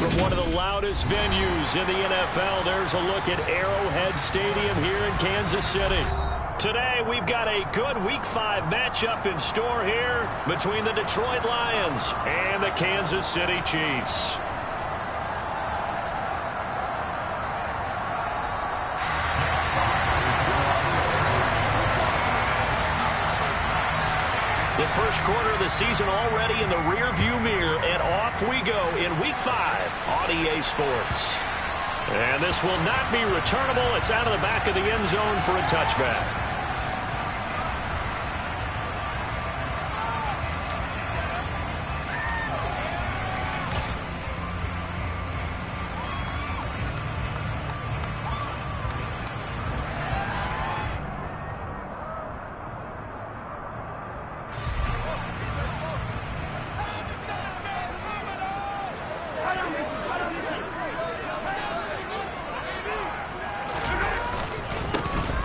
From one of the loudest venues in the NFL, there's a look at Arrowhead Stadium here in Kansas City. Today, we've got a good Week 5 matchup in store here between the Detroit Lions and the Kansas City Chiefs. The first quarter of the season already in the rearview mirror, and off we go in Week 5 on EA Sports. And this will not be returnable. It's out of the back of the end zone for a touchback.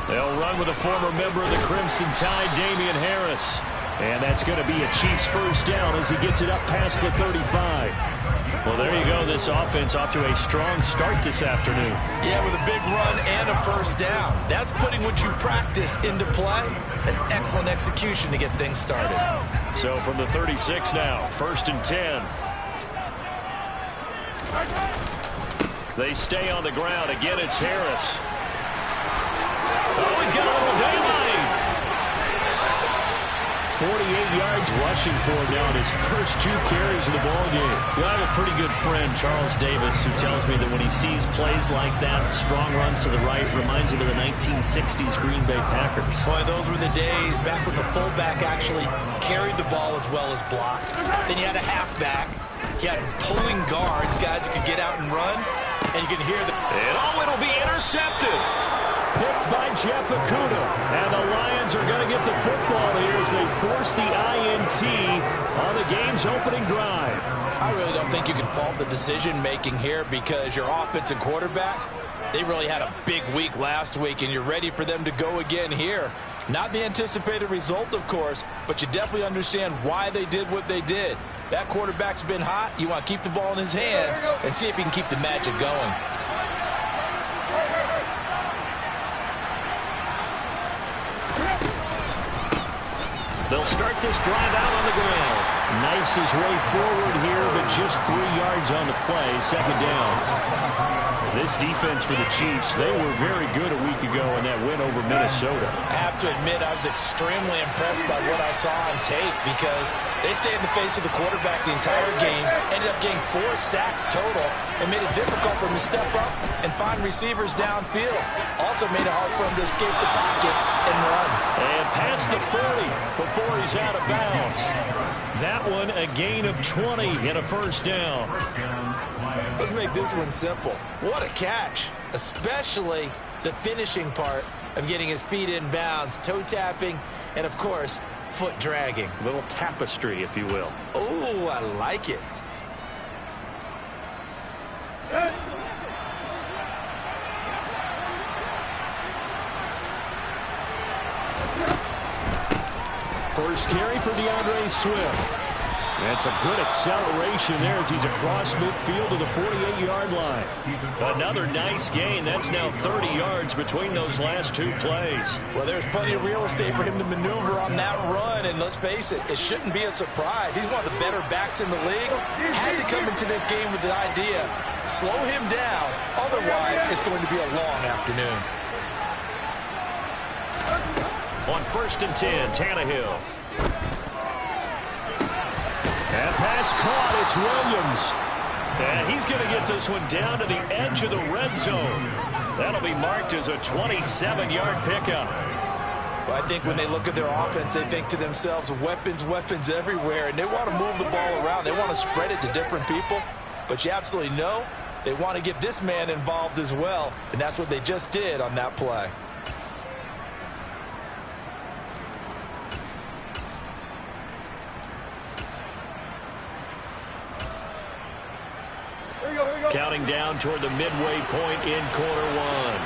They'll run with a former member of the Crimson Tide, Damian Harris. And that's going to be a Chiefs first down as he gets it up past the 35. Well, there you go. This offense off to a strong start this afternoon. Yeah, with a big run and a first down. That's putting what you practice into play. That's excellent execution to get things started. So from the 36 now, 1st and 10. They stay on the ground. Again, it's Harris. Oh, he's got a little daylight. 48 yards rushing for him now in his first 2 carries of the ball game. Well, I have a pretty good friend, Charles Davis, who tells me that when he sees plays like that, strong runs to the right, reminds him of the 1960s Green Bay Packers. Boy, those were the days back when the fullback actually carried the ball as well as blocked. Then you had a halfback. You had pulling guards, guys who could get out and run, and you can hear the... And oh, it'll be intercepted. Picked by Jeff Okudah. And the Lions are going to get the football here as they force the INT on the game's opening drive. I really don't think you can fault the decision-making here because your offense and quarterback, they really had a big week last week, and you're ready for them to go again here. Not the anticipated result, of course, but you definitely understand why they did what they did. That quarterback's been hot. You want to keep the ball in his hands and see if he can keep the magic going. They'll start this drive out on the ground. Knifes his way forward here, but just 3 yards on the play. 2nd down. This defense for the Chiefs, they were very good a week ago in that win over Minnesota. I have to admit, I was extremely impressed by what I saw on tape because they stayed in the face of the quarterback the entire game, ended up getting 4 sacks total, and made it difficult for him to step up and find receivers downfield. Also made it hard for him to escape the pocket and run. And past the 40 before he's out of bounds. That one a gain of 20 and a first down. Let's make this one simple. What a catch, especially the finishing part of getting his feet in bounds, toe tapping, and of course, foot dragging. A little tapestry, if you will. Oh, I like it. First carry for DeAndre Swift. That's a good acceleration there as he's across midfield to the 48-yard line. Another nice gain. That's now 30 yards between those last 2 plays. Well, there's plenty of real estate for him to maneuver on that run, and let's face it, it shouldn't be a surprise. He's one of the better backs in the league. Had to come into this game with the idea, slow him down, otherwise it's going to be a long afternoon. On 1st and 10, Tannehill. And pass caught, it's Williams. And he's going to get this one down to the edge of the red zone. That'll be marked as a 27-yard pickup. Well, I think when they look at their offense, they think to themselves, weapons, weapons everywhere, and they want to move the ball around. They want to spread it to different people. But you absolutely know they want to get this man involved as well, and that's what they just did on that play. Counting down toward the midway point in quarter 1.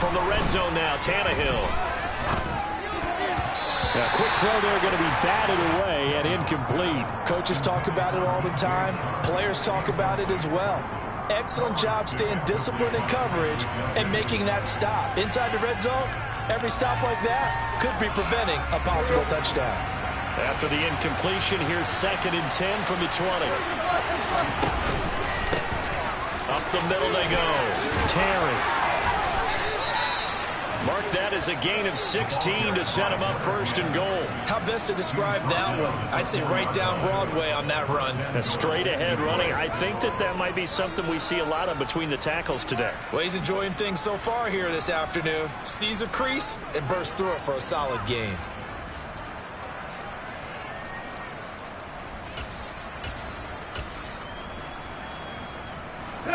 From the red zone now, Tannehill. A quick throw there going to be batted away and incomplete. Coaches talk about it all the time. Players talk about it as well. Excellent job staying disciplined in coverage and making that stop. Inside the red zone, every stop like that could be preventing a possible touchdown. After the incompletion, here's 2nd and 10 from the 20. Up the middle they go. Terry. Mark that as a gain of 16 to set him up 1st and goal. How best to describe that one? I'd say right down Broadway on that run. A straight ahead running. I think that might be something we see a lot of between the tackles today. Well, he's enjoying things so far here this afternoon. Sees a crease and bursts through it for a solid gain.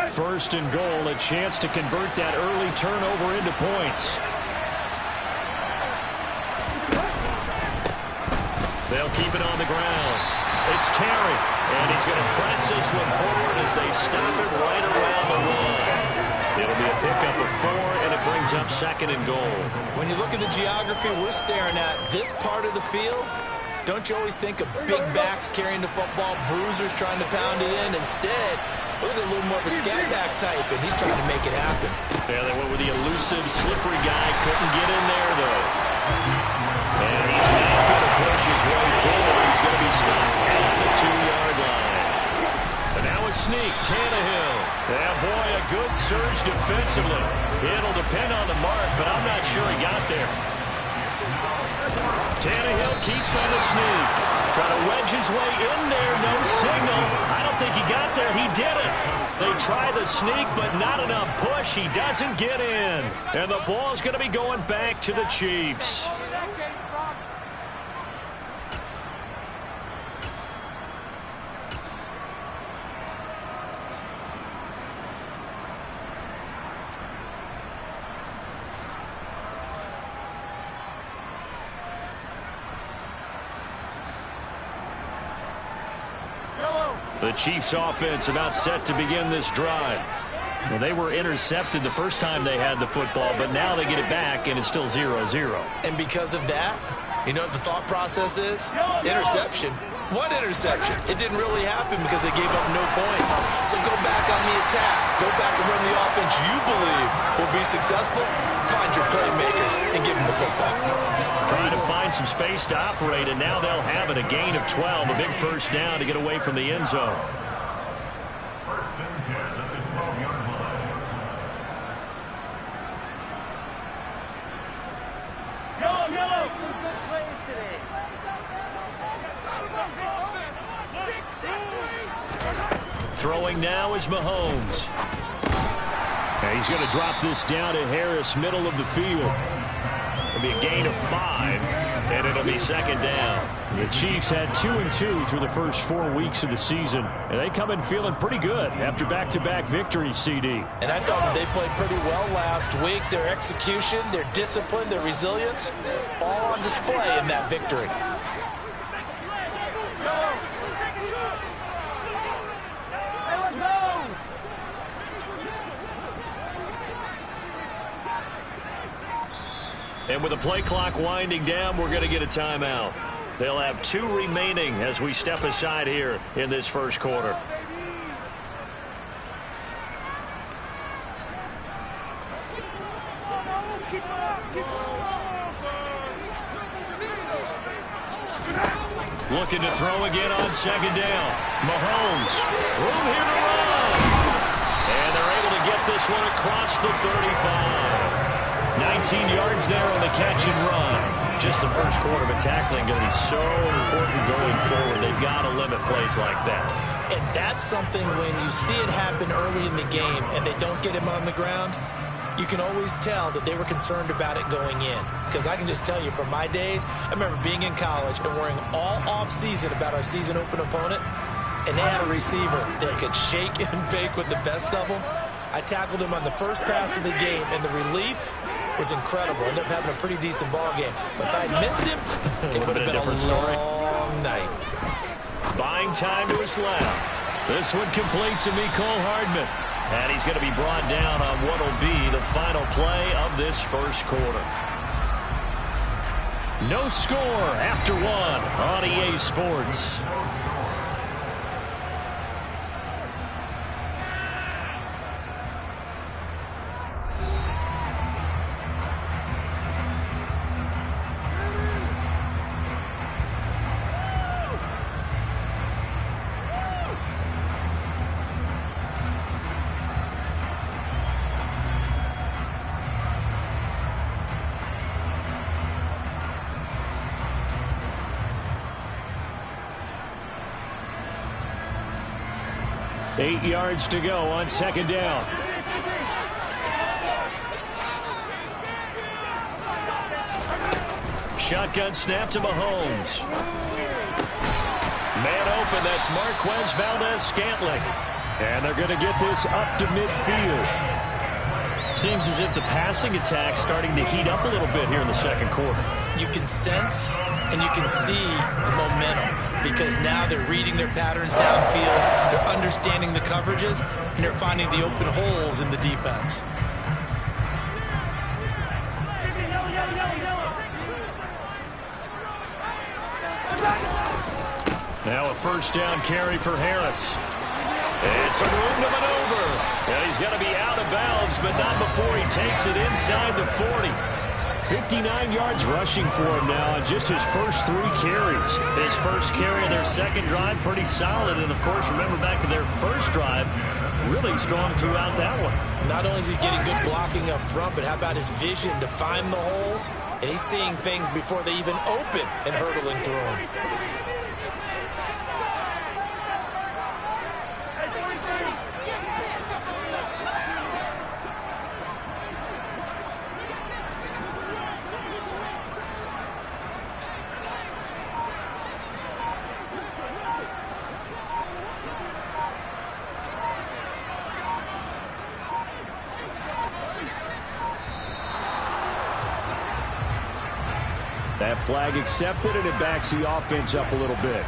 First and goal, a chance to convert that early turnover into points. They'll keep it on the ground. It's Terry, and he's going to press this one forward as they stop it right around the line. It'll be a pickup of 4, and it brings up 2nd and goal. When you look at the geography we're staring at, this part of the field, don't you always think of big backs carrying the football, bruisers trying to pound it in? Instead, look at a little more of a scat back type, and he's trying to make it happen. Yeah, they went with the elusive, slippery guy. Couldn't get in there, though. And he's not going to push his way forward. He's going to be stopped at the 2-yard line. And now a sneak, Tannehill. Yeah, boy, a good surge defensively. It'll depend on the mark, but I'm not sure he got there. Tannehill keeps on the sneak. Trying to wedge his way in there. No signal. I don't think he got there. He did it. They try the sneak, but not enough push. He doesn't get in. And the ball's going to be going back to the Chiefs. The Chiefs offense about set to begin this drive. Well, they were intercepted the first time they had the football, but now they get it back, and it's still 0-0. And because of that, you know what the thought process is? Interception. What interception? It didn't really happen because they gave up no points. So go back on the attack. Go back and run the offense you believe will be successful. Find your playmakers and give them the football. Trying to find some space to operate, and now they'll have it. A gain of 12, a big first down to get away from the end zone. Throwing now is Mahomes. And he's going to drop this down to Harris, middle of the field. It'll be a gain of 5, and it'll be 2nd down. The Chiefs had 2-2 through the first 4 weeks of the season, and they come in feeling pretty good after back-to-back victories, CD. And I thought that they played pretty well last week. Their execution, their discipline, their resilience, all on display in that victory. And with the play clock winding down, we're going to get a timeout. They'll have 2 remaining as we step aside here in this first quarter. Looking to throw again on 2nd down. Mahomes, room here to run. And they're able to get this one across the 35. 19 yards there on the catch and run. Just the first quarter, but tackling going to be so important going forward. They've got to limit plays like that. And that's something when you see it happen early in the game and they don't get him on the ground, you can always tell that they were concerned about it going in. Because I can just tell you from my days, I remember being in college and worrying all off-season about our season open opponent, and they had a receiver that could shake and bake with the best of them. I tackled him on the first pass of the game, and the relief was incredible. Ended up having a pretty decent ball game. But if I missed him, it would have been a different long night. Buying time to his left. This one complete to Mecole Hardman. And he's going to be brought down on what will be the final play of this first quarter. No score after one on EA Sports. Eight yards to go on second down. Shotgun snap to Mahomes. Man open, that's Marquez Valdez-Scantling. And they're going to get this up to midfield. Seems as if the passing attack's starting to heat up a little bit here in the second quarter. You can sense and you can see the momentum because now they're reading their patterns downfield, they're understanding the coverages, and they're finding the open holes in the defense. Now a first down carry for Harris. It's a room to maneuver. And he's going to be out of bounds, but not before he takes it inside the 40. 59 yards rushing for him now on just his first 3 carries. His first carry of their second drive, pretty solid. And, of course, remember back to their first drive, really strong throughout that one. Not only is he getting good blocking up front, but how about his vision to find the holes? And he's seeing things before they even open and hurtling through them. That flag accepted, and it backs the offense up a little bit.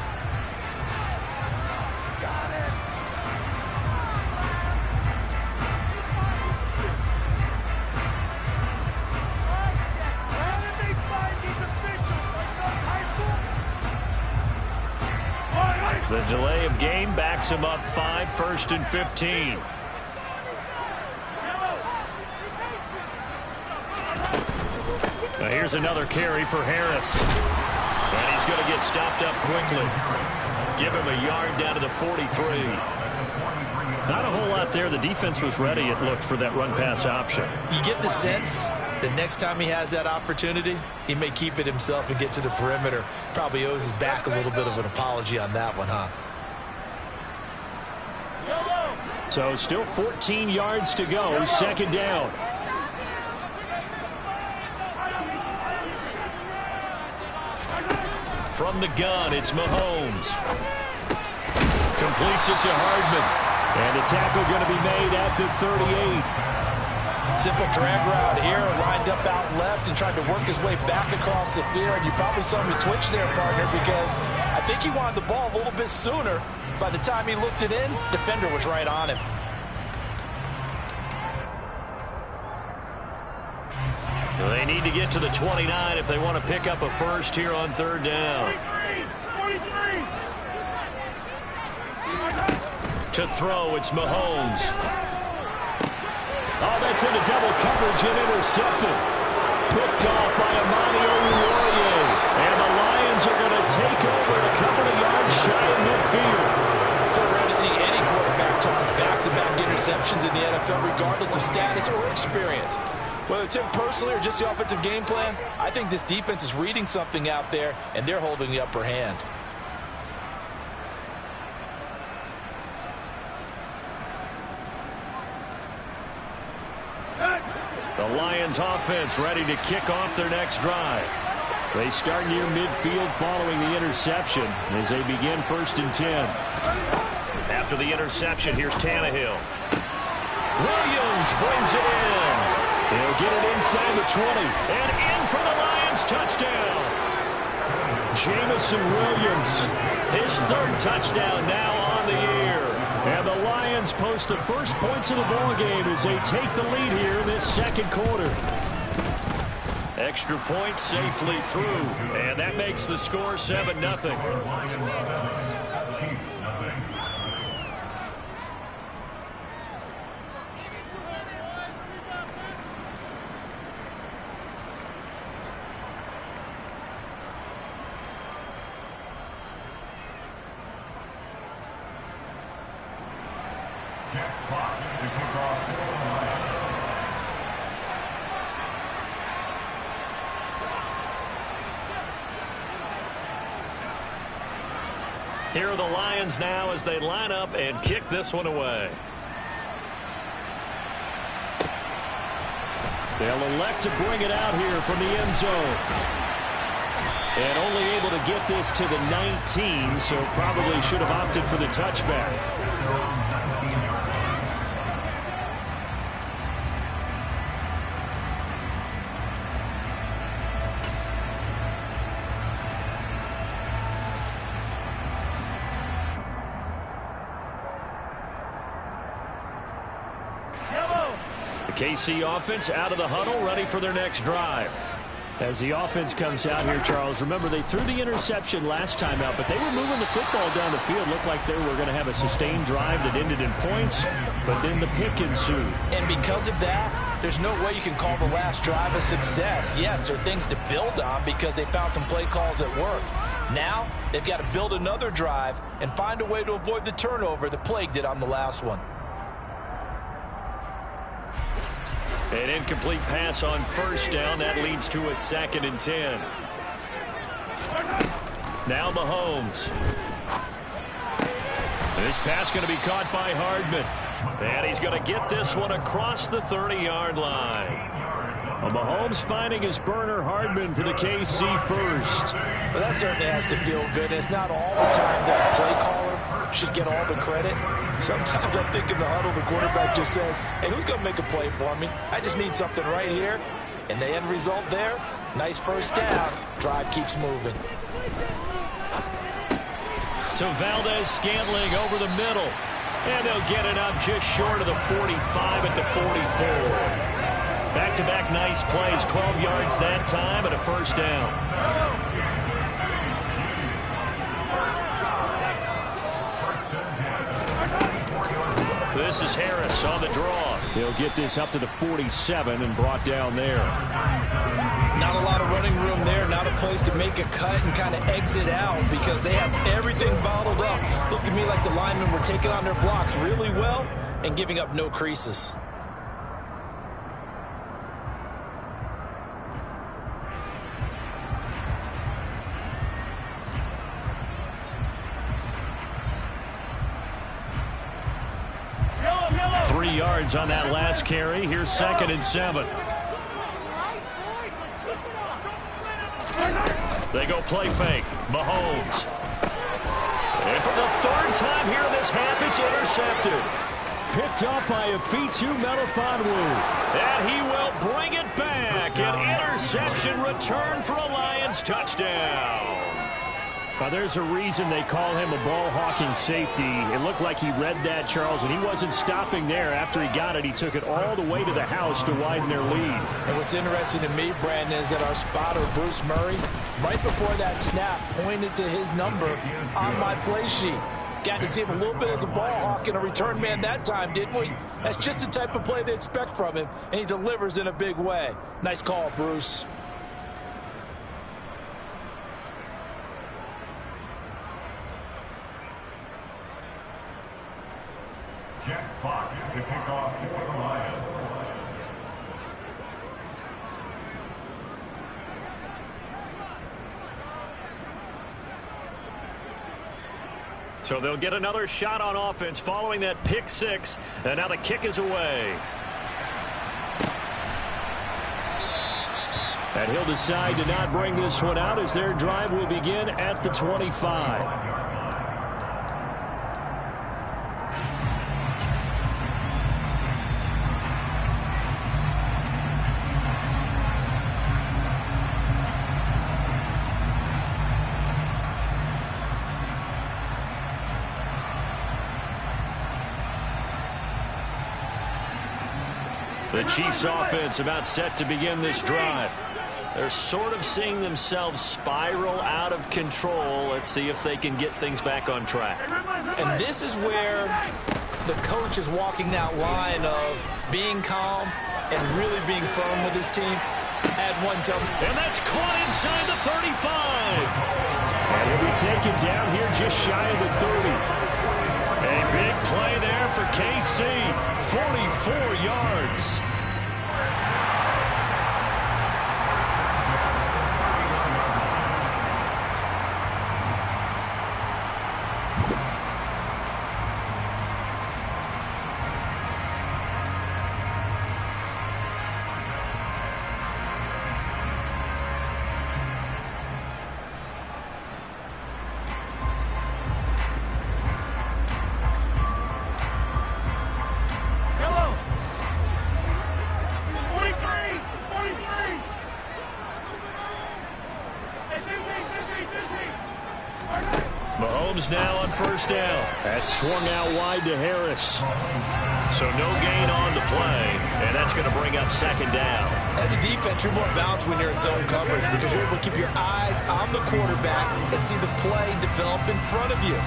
The delay of game backs him up 5, 1st and 15. Here's another carry for Harris. And he's going to get stopped up quickly. Give him a yard down to the 43. Not a whole lot there. The defense was ready, it looked, for that run-pass option. You get the sense that next time he has that opportunity, he may keep it himself and get to the perimeter. Probably owes his back a little bit of an apology on that one, huh? So still 14 yards to go, second down. From the gun, it's Mahomes. Completes it to Hardman. And a tackle going to be made at the 38. Simple drag route here, lined up out left and tried to work his way back across the field. You probably saw me twitch there, partner, because I think he wanted the ball a little bit sooner. By the time he looked it in, defender was right on him. Well, they need to get to the 29 if they want to pick up a first here on third down. 43. To throw, it's Mahomes. Oh, that's into double coverage and intercepted. Picked off by Amani Oruwariye. And the Lions are going to take over a couple of yards shy of midfield. So rare to see any quarterback toss back-to-back interceptions in the NFL, regardless of status or experience. Whether it's him personally or just the offensive game plan, I think this defense is reading something out there, and they're holding the upper hand. The Lions offense ready to kick off their next drive. They start near midfield following the interception as they begin 1st and 10. After the interception, here's Tannehill. Williams brings it in. He'll get it inside the 20 and in for the Lions touchdown. Jamison Williams, his 3rd touchdown now on the year. And the Lions post the first points of the ball game as they take the lead here in this second quarter. Extra point safely through, and that makes the score 7-0. Here are the Lions now as they line up and kick this one away. They'll elect to bring it out here from the end zone. And only able to get this to the 19, so probably should have opted for the touchback. KC offense out of the huddle, ready for their next drive. As the offense comes out here, Charles, remember they threw the interception last time out, but they were moving the football down the field. Looked like they were going to have a sustained drive that ended in points, but then the pick ensued. And because of that, there's no way you can call the last drive a success. Yes, there are things to build on because they found some play calls that work. Now, they've got to build another drive and find a way to avoid the turnover that plagued it on the last one. An incomplete pass on first down. That leads to a 2nd and 10. Now Mahomes. This pass going to be caught by Hardman. And he's going to get this one across the 30-yard line. Well, Mahomes finding his burner, Hardman, for the KC first. Well, that certainly has to feel good. It's not all the time that the play caller should get all the credit. Sometimes I think in the huddle, the quarterback just says, hey, who's going to make a play for me? I just need something right here. And the end result there, nice first down. Drive keeps moving. To Valdez-Scantling over the middle. And they'll get it up just short of the 45 at the 44. Back-to-back nice plays, 12 yards that time and a first down. This is Harris on the draw. He'll get this up to the 47 and brought down there. Not a lot of running room there, not a place to make a cut and kind of exit out because they have everything bottled up. Looked to me like the linemen were taking on their blocks really well and giving up no creases. Yards on that last carry. Here's 2nd and 7. They go play fake. Mahomes. And for the 3rd time here in this half, it's intercepted. Picked off by Afitu Melifonwu. And he will bring it back. An interception return for a Lions touchdown. Well, there's a reason they call him a ball-hawking safety. It looked like he read that, Charles, and he wasn't stopping there. After he got it, he took it all the way to the house to widen their lead. And what's interesting to me, Brandon, is that our spotter, Bruce Murray, right before that snap, pointed to his number on my play sheet. Got to see him a little bit as a ball hawk and a return man that time, didn't we? That's just the type of play they expect from him, and he delivers in a big way. Nice call, Bruce. Jack Fox to kick off for the Lions. So they'll get another shot on offense following that pick six. And now the kick is away. And he'll decide to not bring this one out as their drive will begin at the 25. The Chiefs offense about set to begin this drive. They're sort of seeing themselves spiral out of control. Let's see if they can get things back on track. And this is where the coach is walking that line of being calm and really being firm with his team. Add one to him. And that's caught inside the 35. And he'll be taken down here just shy of the 30. A big play there for KC. 44 yards. Mahomes now on first down. That swung out wide to Harris. So no gain on the play, and that's going to bring up second down. As a defense, you're more balanced when you're in zone coverage because you're able to keep your eyes on the quarterback and see the play develop in front of you.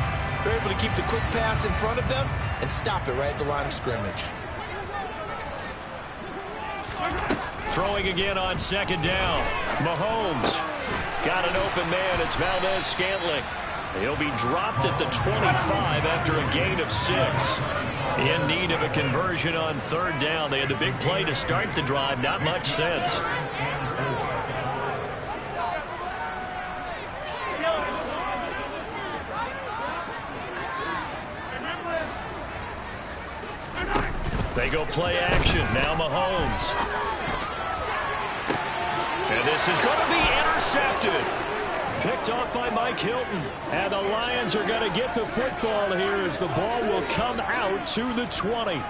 You're able to keep the quick pass in front of them and stop it right at the line of scrimmage. Throwing again on second down. Mahomes got an open man. It's Valdez-Scantling. He'll be dropped at the 25 after a gain of 6. In need of a conversion on third down. They had the big play to start the drive. Not much sense. They go play action. Now Mahomes. And this is going to be intercepted. Picked off by Mike Hilton. And the Lions are going to get the football here as the ball will come out to the 20.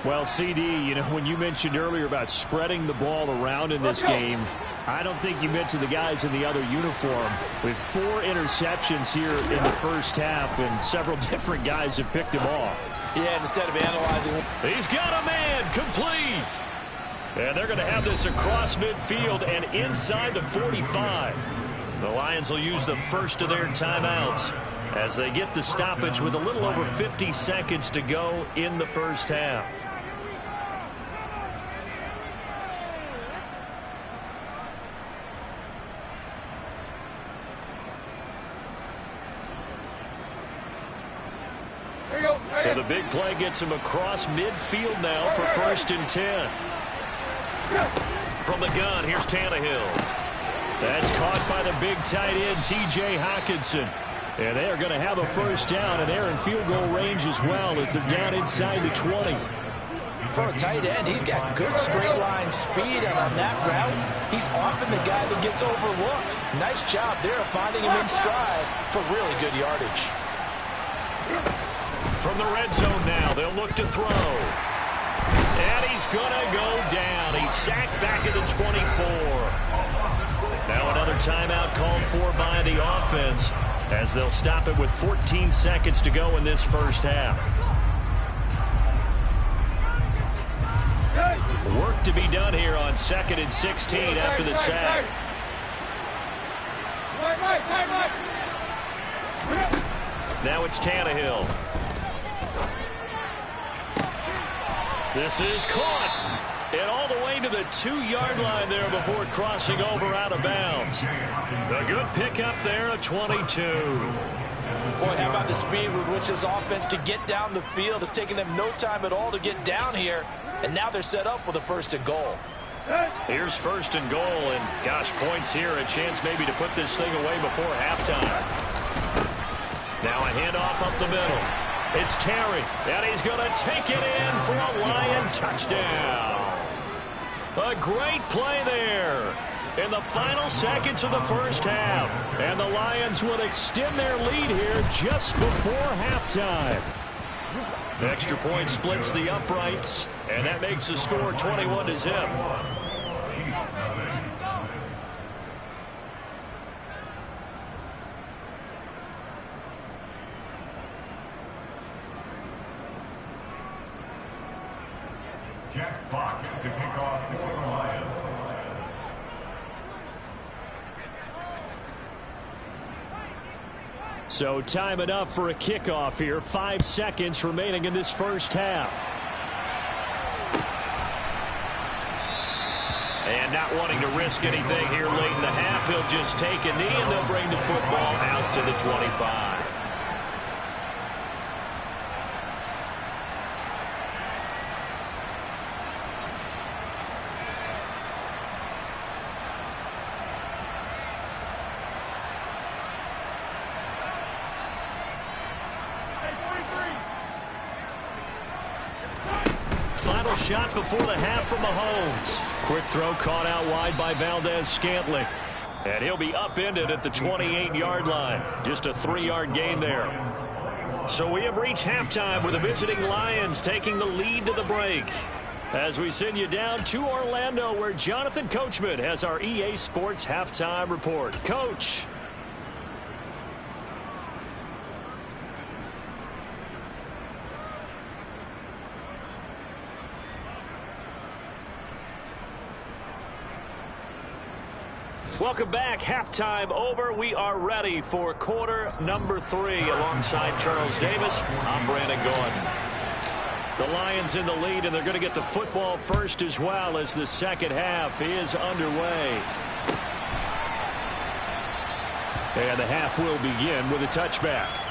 Well, CD, you know, when you mentioned earlier about spreading the ball around in this game, I don't think you mentioned the guys in the other uniform. With 4 interceptions here in the first half, and several different guys have picked him off. Yeah, instead of analyzing him. He's got a man complete. And they're going to have this across midfield and inside the 45. The Lions will use the first of their timeouts as they get the stoppage with a little over 50 seconds to go in the first half. So the big play gets him across midfield now for 1st and 10. From the gun, here's Tannehill. That's caught by the big tight end, T.J. Hockenson. And they are going to have a first down, and they're in field goal range as well as they're down inside the 20. For a tight end, he's got good straight line speed, and on that route, he's often the guy that gets overlooked. Nice job there of finding him in stride for really good yardage. From the red zone now, they'll look to throw. And he's going to go down. He's sacked back at the 24. Now another timeout called for by the offense as they'll stop it with 14 seconds to go in this first half. Work to be done here on 2nd and 16 after the sack. Now it's Tannehill. This is caught. And all the way to the 2-yard line there before crossing over out of bounds. The good pickup there at 22. Boy, how about the speed with which this offense could get down the field? It's taken them no time at all to get down here. And now they're set up with a 1st and goal. Here's 1st and goal. And, gosh, points here. A chance maybe to put this thing away before halftime. Now a handoff up the middle. It's Terry, and he's going to take it in for a Lion touchdown. A great play there in the final seconds of the first half. And the Lions would extend their lead here just before halftime. The extra point splits the uprights, and that makes the score 21-0. Jack Fox to kick off for the Lions. So time enough for a kickoff here. 5 seconds remaining in this first half. And not wanting to risk anything here late in the half, he'll just take a knee and they'll bring the football out to the 25. Final shot before the half from Mahomes. Quick throw caught out wide by Valdez-Scantling. And he'll be upended at the 28-yard line. Just a 3-yard gain there. So we have reached halftime with the visiting Lions taking the lead to the break. As we send you down to Orlando, where Jonathan Coachman has our EA Sports halftime report. Coach. Welcome back. Halftime over. We are ready for quarter number 3. Alongside Charles Davis, I'm Brandon Gordon. The Lions in the lead, and they're going to get the football first as well as the second half is underway. And the half will begin with a touchback.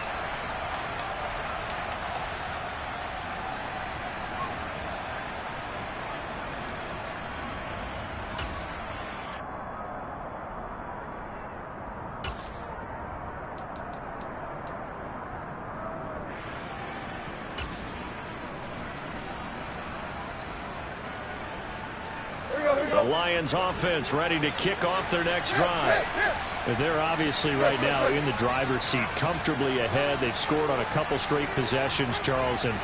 The Lions offense ready to kick off their next drive. They're obviously right now in the driver's seat, comfortably ahead. They've scored on a couple straight possessions, Charles. And,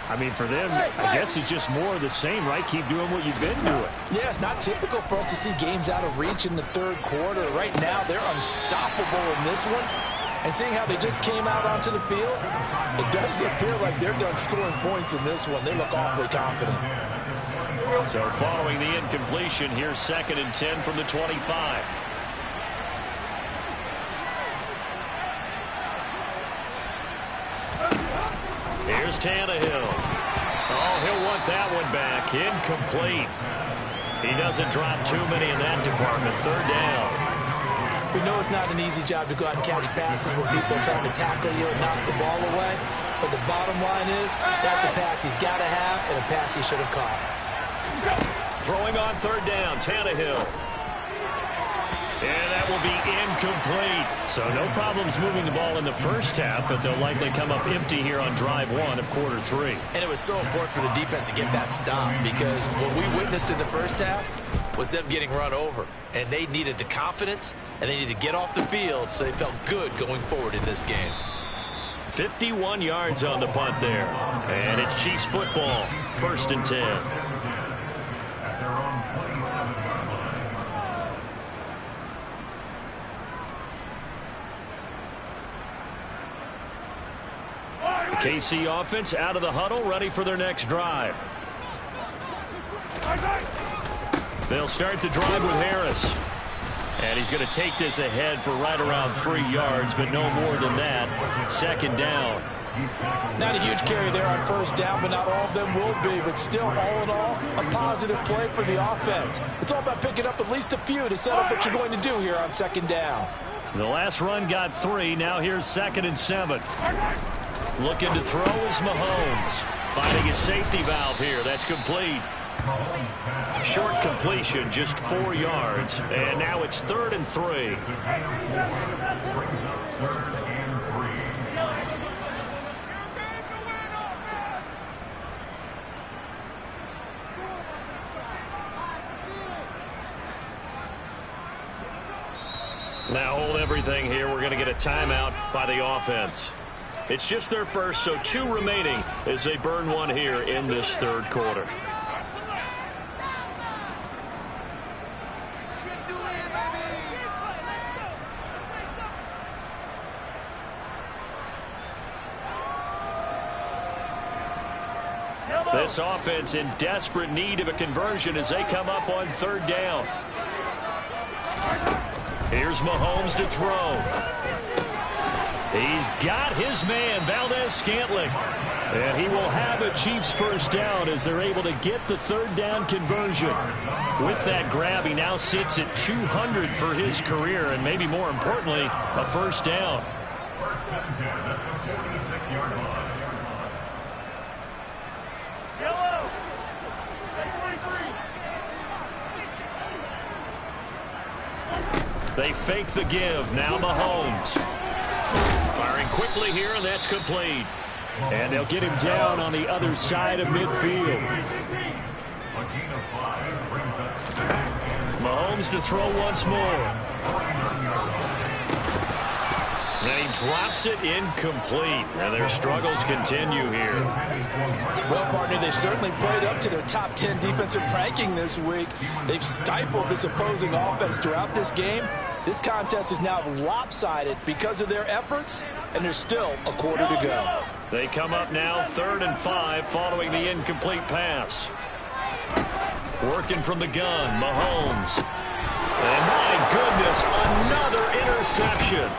I mean, for them, I guess it's just more of the same, right? Keep doing what you've been doing. Yeah, it's not typical for us to see games out of reach in the third quarter. Right now, they're unstoppable in this one. And seeing how they just came out onto the field, it does appear like they're done scoring points in this one. They look awfully confident. So following the incompletion, here's 2nd and 10 from the 25. Here's Tannehill. Oh, he'll want that one back. Incomplete. He doesn't drop too many in that department. 3rd down. We know it's not an easy job to go out and catch passes when people are trying to tackle you and knock the ball away. But the bottom line is, that's a pass he's got to have and a pass he should have caught. Throwing on 3rd down, Tannehill. And that will be incomplete. So no problems moving the ball in the first half, but they'll likely come up empty here on drive 1 of quarter 3. And it was so important for the defense to get that stop, because what we witnessed in the first half was them getting run over. And they needed the confidence, and they needed to get off the field so they felt good going forward in this game. 51 yards on the punt there. And it's Chiefs football. 1st and 10. KC offense out of the huddle, ready for their next drive. They'll start the drive with Harris. And he's going to take this ahead for right around 3 yards, but no more than that. 2nd down. Not a huge carry there on 1st down, but not all of them will be. But still, all in all, a positive play for the offense. It's all about picking up at least a few to set up what you're going to do here on 2nd down. The last run got 3. Now here's 2nd and 7. Looking to throw is Mahomes. Finding a safety valve here. That's complete. Short completion, just 4 yards. And now it's 3rd and 3. Now hold everything here. We're going to get a timeout by the offense. It's just their first, so 2 remaining as they burn 1 here in this 3rd quarter. This offense in desperate need of a conversion as they come up on 3rd down. Here's Mahomes to throw. He's got his man, Valdez-Scantling. And he will have a Chiefs first down as they're able to get the third down conversion. With that grab, he now sits at 200 for his career, and maybe more importantly, a first down. First and 10 at the 46-yard line. They fake the give. Now Mahomes. Firing quickly here, and that's complete. And they'll get him down on the other side of midfield. Mahomes to throw once more. And he drops it incomplete. And their struggles continue here. Well, partner, they've certainly played up to their top 10 defensive ranking this week. They've stifled this opposing offense throughout this game. This contest is now lopsided because of their efforts, and there's still a quarter to go. They come up now 3rd and 5 following the incomplete pass. Working from the gun, Mahomes. And my goodness, another interception.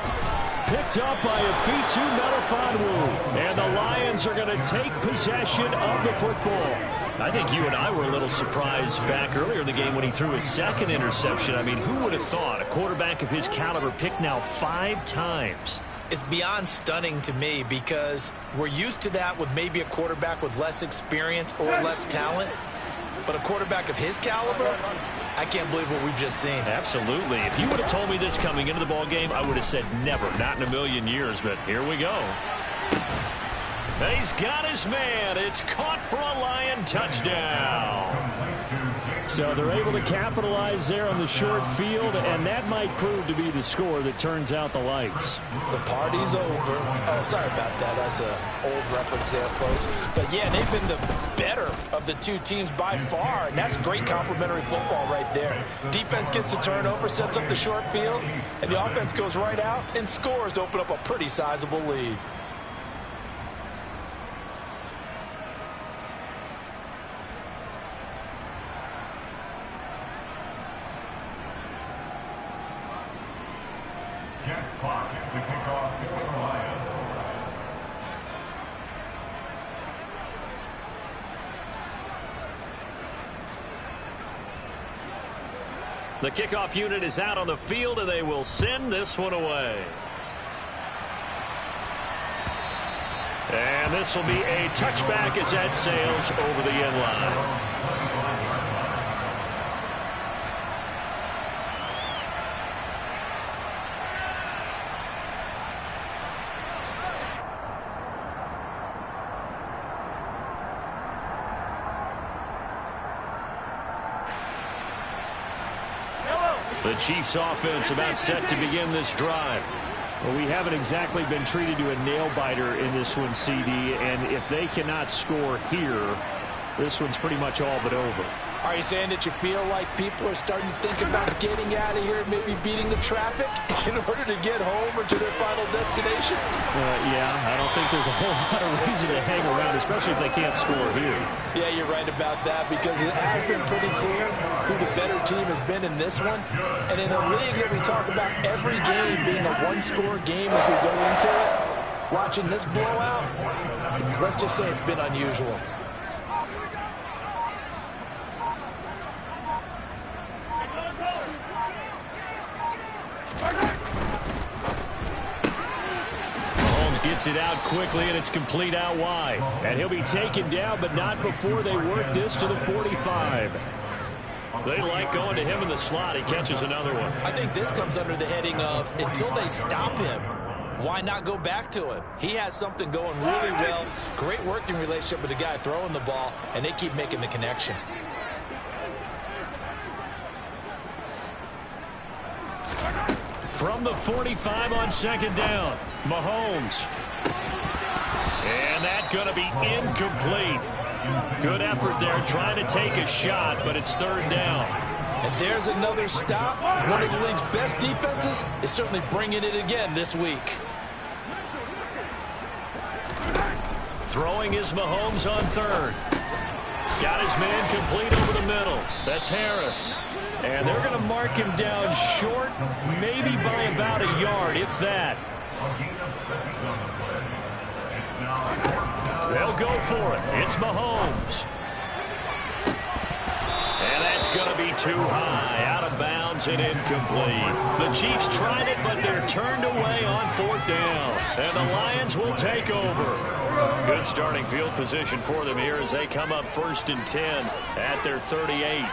Picked up by Afitu Melifonwu. And the Lions are going to take possession of the football. I think you and I were a little surprised back earlier in the game when he threw his second interception. I mean, who would have thought a quarterback of his caliber picked now 5 times? It's beyond stunning to me because we're used to that with maybe a quarterback with less experience or less talent. But a quarterback of his caliber, I can't believe what we've just seen. Absolutely. If you would have told me this coming into the ball game, I would have said never, not in a million years. But here we go. He's got his man. It's caught for a Lion touchdown. So they're able to capitalize there on the short field, and that might prove to be the score that turns out the lights. The party's over. Oh, sorry about that. That's an old reference there, folks. But, yeah, they've been the better of the two teams by far, and that's great complimentary football right there. Defense gets the turnover, sets up the short field, and the offense goes right out and scores to open up a pretty sizable lead. To kick off for the Lions. The kickoff unit is out on the field, and they will send this one away. And this will be a touchback as that sails over the end line. The Chiefs offense about set to begin this drive. Well, we haven't exactly been treated to a nail-biter in this one, CD, and if they cannot score here, this one's pretty much all but over. Are you saying that you feel like people are starting to think about getting out of here, maybe beating the traffic in order to get home or to their final destination? Yeah, I don't think there's a whole lot of reason to hang around, especially if they can't score here. Yeah, you're right about that because it has been pretty clear who the better team has been in this one. And in a league that we talk about every game being a one-score game as we go into it, watching this blowout, let's just say it's been unusual. Gets it out quickly, and it's complete out wide. And he'll be taken down, but not before they work this to the 45. They like going to him in the slot. He catches another one. I think this comes under the heading of until they stop him, why not go back to him? He has something going really well. Great working relationship with the guy throwing the ball, and they keep making the connection. From the 45 on second down, Mahomes. And that's going to be incomplete. Good effort there trying to take a shot, but it's third down. And there's another stop. One of the league's best defenses is certainly bringing it again this week. Throwing is Mahomes on third. Got his man complete over the middle. That's Harris. And they're going to mark him down short, maybe by about a yard, if that. They'll go for it. It's Mahomes. And that's going to be too high, out of bounds and incomplete. The Chiefs tried it, but they're turned away on 4th down. And the Lions will take over. Good starting field position for them here as they come up 1st and 10 at their 38.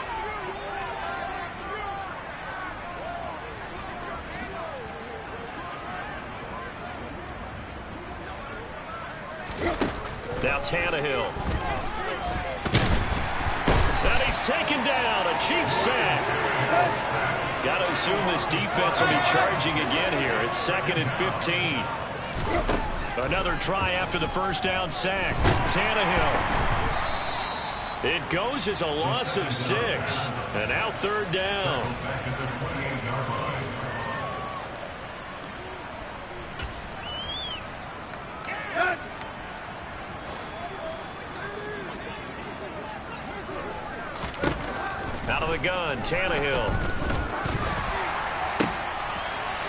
Now Tannehill. And he's taken down. A Chiefs sack. Got to assume this defense will be charging again here. It's 2nd and 15. Another try after the 1st down sack. Tannehill. It goes as a loss of 6. And now 3rd down. Out of the gun, Tannehill.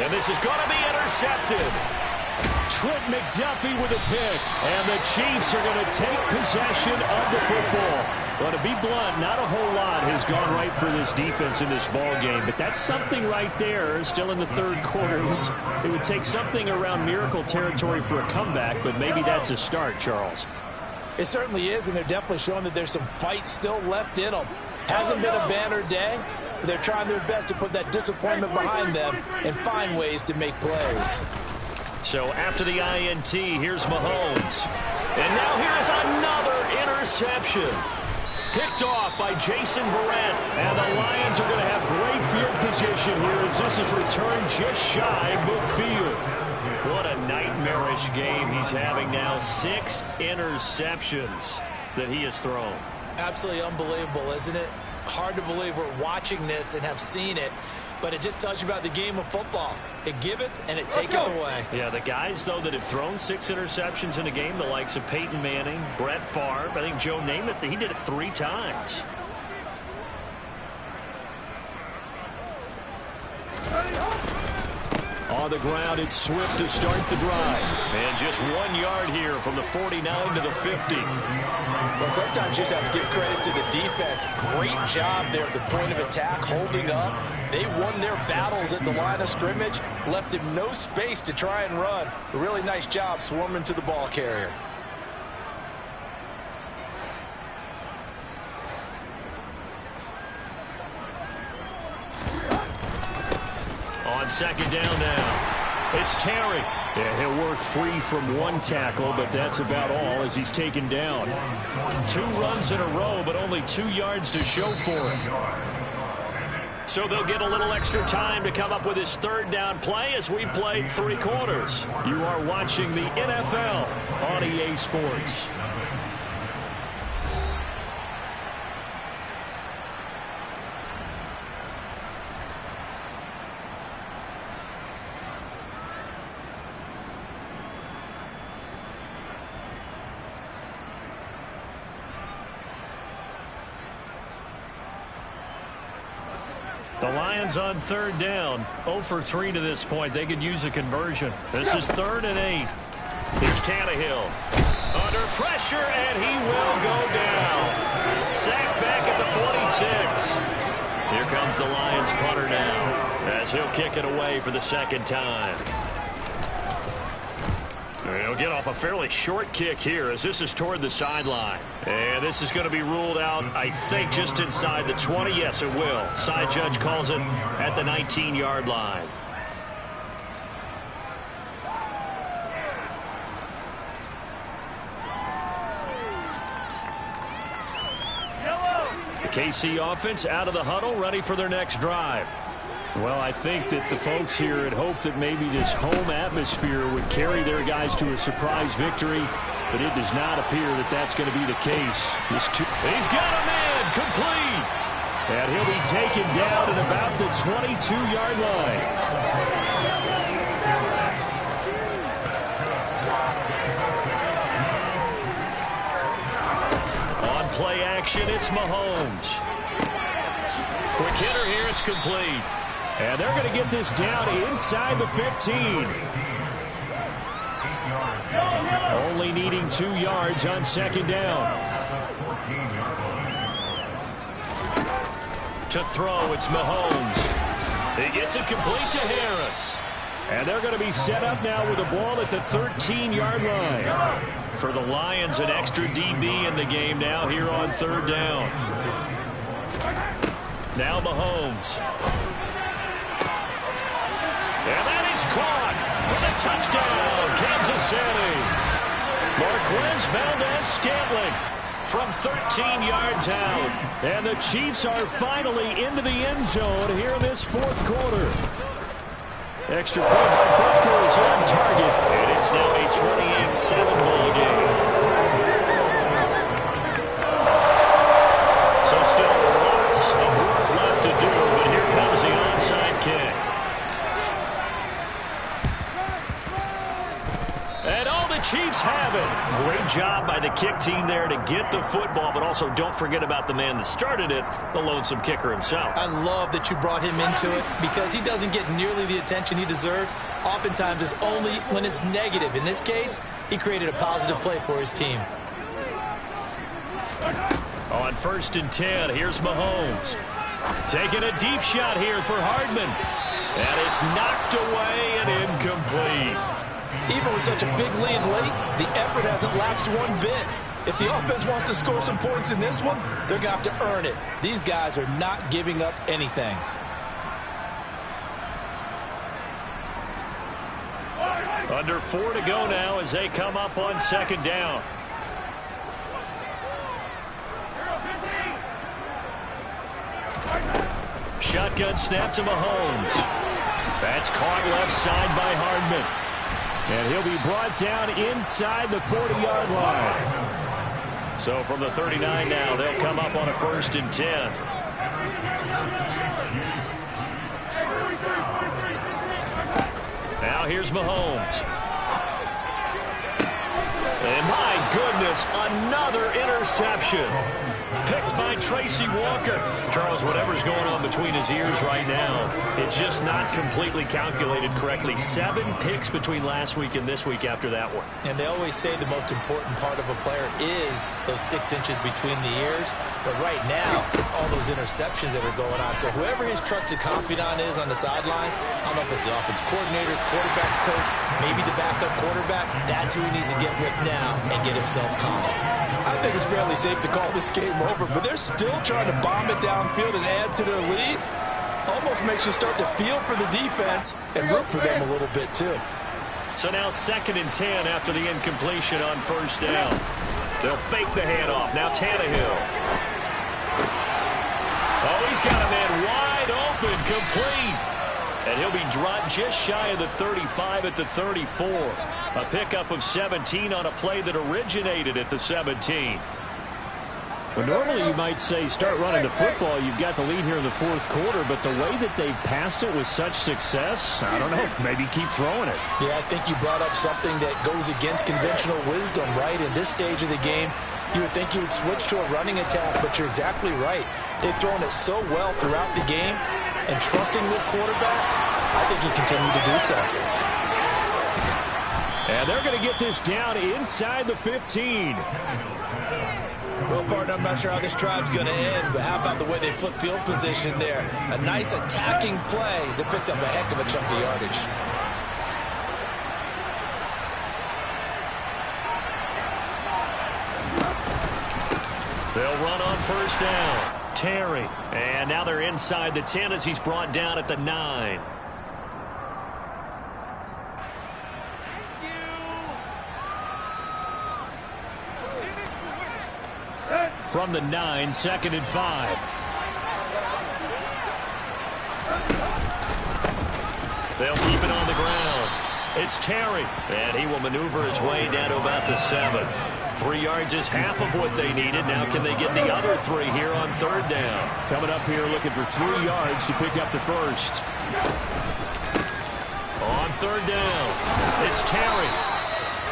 And this is going to be intercepted. Trent McDuffie with a pick. And the Chiefs are going to take possession of the football. Well, to be blunt, not a whole lot has gone right for this defense in this ball game. But that's something right there, still in the 3rd quarter. It would take something around miracle territory for a comeback, but maybe that's a start, Charles. It certainly is, and they're definitely showing that there's some fight still left in them. Hasn't been a banner day, but they're trying their best to put that disappointment behind them and find ways to make plays. So after the INT, here's Mahomes. And now here's another interception. Picked off by Jason Verrett. And the Lions are going to have great field position here as this is returned just shy of midfield. What a nightmarish game he's having now. 6 interceptions that he has thrown. Absolutely unbelievable, isn't it? Hard to believe we're watching this and have seen it, but it just tells you about the game of football. It giveth and it taketh away. Yeah, the guys, though, that have thrown 6 interceptions in a game, the likes of Peyton Manning, Brett Favre, I think Joe Namath, he did it 3 times. On the ground, it's Swift to start the drive. And just 1 yard here from the 49 to the 50. Well, sometimes you just have to give credit to the defense. Great job there at the point of attack, holding up. They won their battles at the line of scrimmage, left him no space to try and run. A really nice job swarming to the ball carrier. On 2nd down now. It's Terry. Yeah, he'll work free from 1 tackle, but that's about all as he's taken down. 2 runs in a row, but only 2 yards to show for it. So they'll get a little extra time to come up with his 3rd down play as we've played 3 quarters. You are watching the NFL on EA Sports. The Lions on 3rd down. 0 for 3 to this point. They could use a conversion. This is 3rd and 8. Here's Tannehill. Under pressure, and he will go down. Sacked back at the 46. Here comes the Lions punter now as he'll kick it away for the 2nd time. He'll get off a fairly short kick here as this is toward the sideline. And this is going to be ruled out, I think, just inside the 20. Yes, it will. Side judge calls it at the 19-yard line. The KC offense out of the huddle, ready for their next drive. Well, I think that the folks here had hoped that maybe this home atmosphere would carry their guys to a surprise victory, but it does not appear that that's going to be the case. He's got a man complete, and he'll be taken down at about the 22-yard line. On play action, it's Mahomes. Quick hitter here, it's complete. And they're going to get this down inside the 15. Only needing 2 yards on second down. To throw, it's Mahomes. He gets it complete to Harris. And they're going to be set up now with the ball at the 13-yard line. For the Lions, an extra DB in the game now here on third down. Now Mahomes. And that is caught for the touchdown, Kansas City. Marquez Valdez-Scantling from 13 yards out. And the Chiefs are finally into the end zone here in this fourth quarter. Extra point by Booker is on target. And it's now a 28-7 ball game. So still lots of work left to do, but here comes the onside kick. And all the Chiefs have it. Great job by the kick team there to get the football, but also don't forget about the man that started it, the lonesome kicker himself. I love that you brought him into it because he doesn't get nearly the attention he deserves. Oftentimes it's only when it's negative. In this case, he created a positive play for his team. On 1st and 10, here's Mahomes. Taking a deep shot here for Hardman. And it's knocked away and incomplete. Even with such a big lead late, the effort hasn't lapsed one bit. If the offense wants to score some points in this one, they're going to have to earn it. These guys are not giving up anything. Under 4 to go now as they come up on second down. Shotgun snap to Mahomes. That's caught left side by Hardman. And he'll be brought down inside the 40-yard line. So from the 39 now, they'll come up on a 1st and 10. Now here's Mahomes. And my goodness, another interception. Picked by Tracy Walker. Charles, whatever's going on between his ears right now, it's just not completely calculated correctly. 7 picks between last week and this week after that one. And they always say the most important part of a player is those 6 inches between the ears. But right now, it's all those interceptions that are going on. So whoever his trusted confidant is on the sidelines, I don't know if it's the offense coordinator, quarterback's coach, maybe the backup quarterback, that's who he needs to get with now and get himself calm. I think it's fairly safe to call this game over, but they're still trying to bomb it downfield and add to their lead. Almost makes you start to feel for the defense and root for them a little bit too. So now 2nd and 10 after the incompletion on 1st down. They'll fake the handoff. Now Tannehill. Oh, he's got a man wide open, complete. And he'll be dropped just shy of the 35 at the 34. A pickup of 17 on a play that originated at the 17. Well, normally you might say start running the football. You've got the lead here in the 4th quarter, but the way that they've passed it with such success, I don't know, maybe keep throwing it. Yeah, I think you brought up something that goes against conventional wisdom, right? In this stage of the game, you would think you would switch to a running attack, but you're exactly right. They've thrown it so well throughout the game, and trusting this quarterback, I think he continued to do so. And they're going to get this down inside the 15. Well, partner, I'm not sure how this drive's going to end, but how about the way they flip field position there? A nice attacking play that picked up a heck of a chunk of yardage. They'll run on 1st down. Terry. And now they're inside the 10 as he's brought down at the 9. From the 9, 2nd and 5. They'll keep it on the ground. It's Terry. And he will maneuver his way down to about the 7. 3 yards is half of what they needed. Now can they get the other 3 here on 3rd down? Coming up here looking for 3 yards to pick up the 1st. On 3rd down, it's Terry.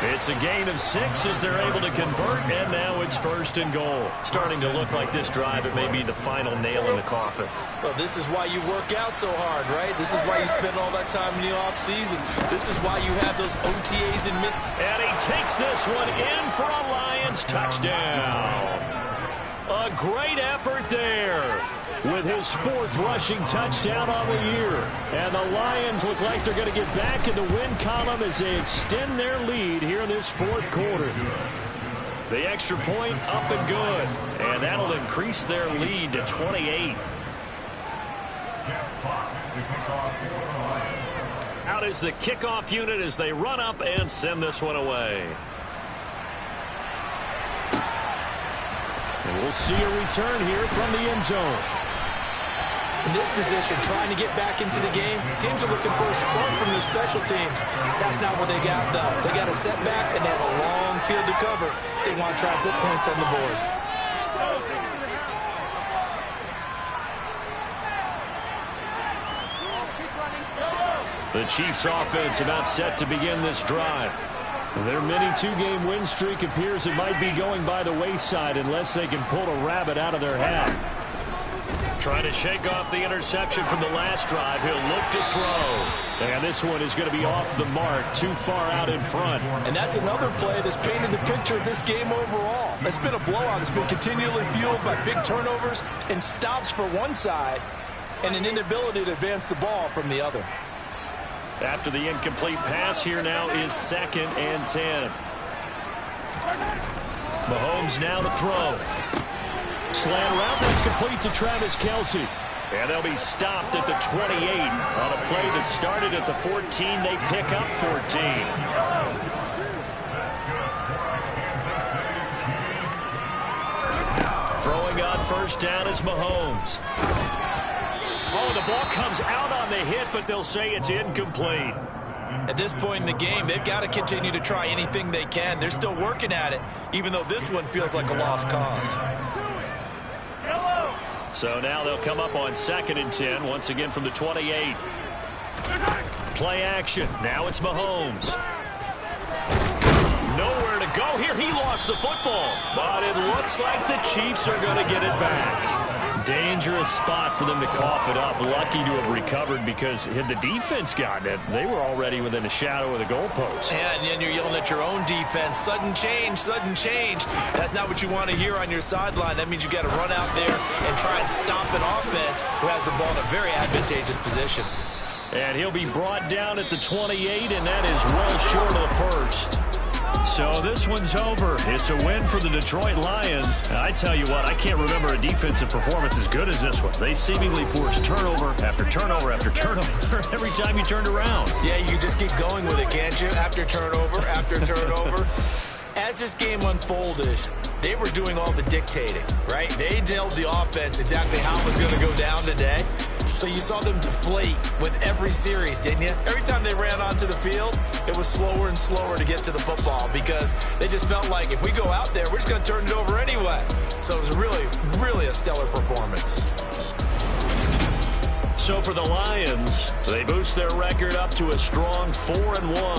It's a gain of 6 as they're able to convert, and now it's 1st and goal. Starting to look like this drive, it may be the final nail in the coffin. Well, this is why you work out so hard, right? This is why you spend all that time in the offseason. This is why you have those OTAs and And he takes this one in for a Lions touchdown. A great effort there with his 4th rushing touchdown on the year. And the Lions look like they're going to get back in the win column as they extend their lead here in this 4th quarter. The extra point up and good. And that'll increase their lead to 28. Out is the kickoff unit as they run up and send this one away. And we'll see a return here from the end zone. In this position, trying to get back into the game, teams are looking for a spark from their special teams. That's not what they got, though. They got a setback, and they have a long field to cover. They want to try to put points on the board. The Chiefs' offense about set to begin this drive. Their mini 2-game win streak appears it might be going by the wayside unless they can pull a rabbit out of their hat. Trying to shake off the interception from the last drive. He'll look to throw. And this one is going to be off the mark, too far out in front. And that's another play that's painted the picture of this game overall. It's been a blowout. It's been continually fueled by big turnovers and stops for one side and an inability to advance the ball from the other. After the incomplete pass, here now is 2nd and 10. Mahomes now to throw. Slant route that's complete to Travis Kelce. And they'll be stopped at the 28 on a play that started at the 14. They pick up 14. Throwing on 1st down is Mahomes. Oh, the ball comes out on the hit, but they'll say it's incomplete. At this point in the game, they've got to continue to try anything they can. They're still working at it, even though this one feels like a lost cause. So now they'll come up on 2nd and 10, once again from the 28. Play action. Now it's Mahomes. Nowhere to go here. He lost the football. But it looks like the Chiefs are going to get it back. Dangerous spot for them to cough it up. Lucky to have recovered because had the defense gotten it, they were already within a shadow of the goalpost. And then you're yelling at your own defense. Sudden change, sudden change. That's not what you want to hear on your sideline. That means you got to run out there and try and stop an offense who has the ball in a very advantageous position. And he'll be brought down at the 28, and that is well short of the 1st. So this one's over. It's a win for the Detroit Lions. And I tell you what, I can't remember a defensive performance as good as this one. They seemingly forced turnover after turnover after turnover every time you turned around. Yeah, you can just keep going with it, can't you? After turnover, after turnover. As this game unfolded, they were doing all the dictating, right? They told the offense exactly how it was going to go down today. So you saw them deflate with every series, didn't you? Every time they ran onto the field, it was slower and slower to get to the football because they just felt like if we go out there, we're just going to turn it over anyway. So it was really, really a stellar performance. So for the Lions, they boost their record up to a strong 4-1.